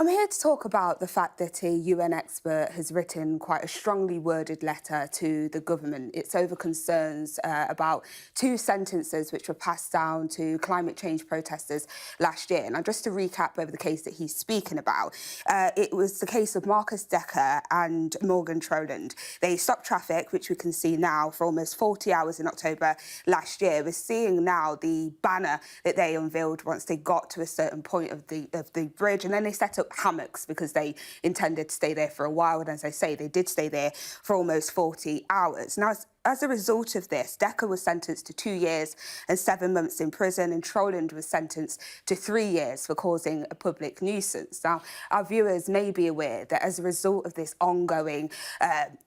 I'm here to talk about the fact that a UN expert has written quite a strongly worded letter to the government. It's over concerns about two sentences which were passed down to climate change protesters last year. Now, just to recap over the case that he's speaking about, it was the case of Marcus Decker and Morgan Trowland. They stopped traffic, which we can see now, for almost 40 hours in October last year. We're seeing now the banner that they unveiled once they got to a certain point of the bridge, and then they set up hammocks because they intended to stay there for a while. And as I say, they did stay there for almost 40 hours. Now, as a result of this, Decker was sentenced to 2 years and 7 months in prison, and Trowland was sentenced to 3 years for causing a public nuisance. Now, our viewers may be aware that as a result of this ongoing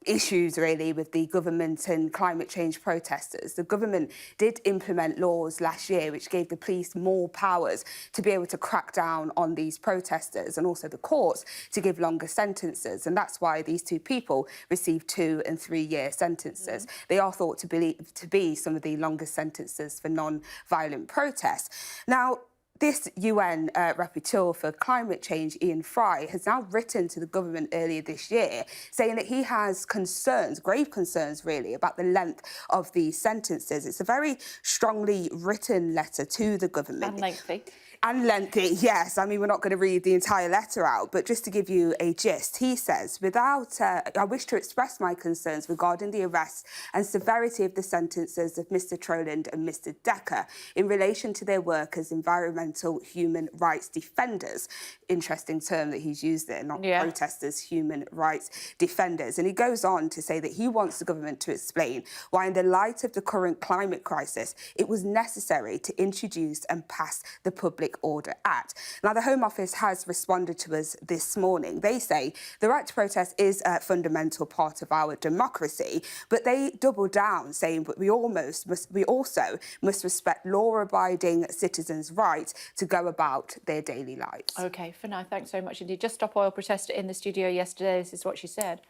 issues, really, with the government and climate change protesters, the government did implement laws last year which gave the police more powers to be able to crack down on these protesters, and also the courts to give longer sentences. And that's why these two people received 2 and 3 year sentences. They are thought to be some of the longest sentences for non-violent protests. Now, this UN rapporteur for climate change, Ian Fry, has now written to the government earlier this year saying that he has concerns, grave concerns really, about the length of these sentences. It's a very strongly written letter to the government. And lengthy. And lengthy, yes. I mean, we're not going to read the entire letter out, but just to give you a gist, he says, I wish to express my concerns regarding the arrest and severity of the sentences of Mr. Trowland and Mr. Decker in relation to their work as environmental human rights defenders. Interesting term that he's used there, not protesters, human rights defenders. And he goes on to say that he wants the government to explain why, in the light of the current climate crisis, it was necessary to introduce and pass the Public Order Act. Now, the Home Office has responded to us this morning. They say the right to protest is a fundamental part of our democracy, but they double down, saying that we also must respect law-abiding citizens' rights to go about their daily lives. OK, for now, thanks very much indeed. Just Stop Oil protester in the studio yesterday. This is what she said.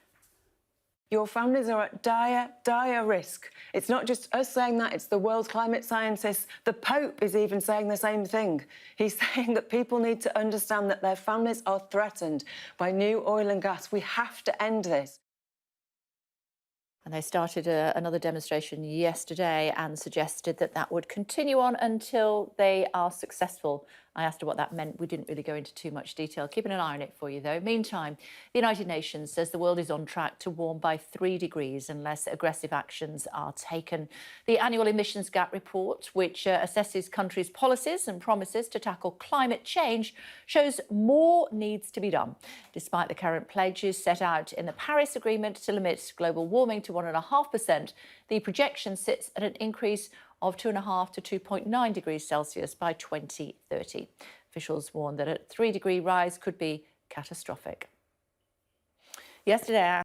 Your families are at dire, dire risk. It's not just us saying that, it's the world's climate scientists. The Pope is even saying the same thing. He's saying that people need to understand that their families are threatened by new oil and gas. We have to end this. And they started another demonstration yesterday and suggested that that would continue on until they are successful. I asked her what that meant. We didn't really go into too much detail. Keeping an eye on it for you, though. Meantime, the United Nations says the world is on track to warm by 3 degrees unless aggressive actions are taken. The annual emissions gap report, which assesses countries' policies and promises to tackle climate change, shows more needs to be done. Despite the current pledges set out in the Paris Agreement to limit global warming to 1.5%, the projection sits at an increase of 2.5 to 2.9 degrees Celsius by 2030. Officials warn that a 3-degree rise could be catastrophic. Yesterday,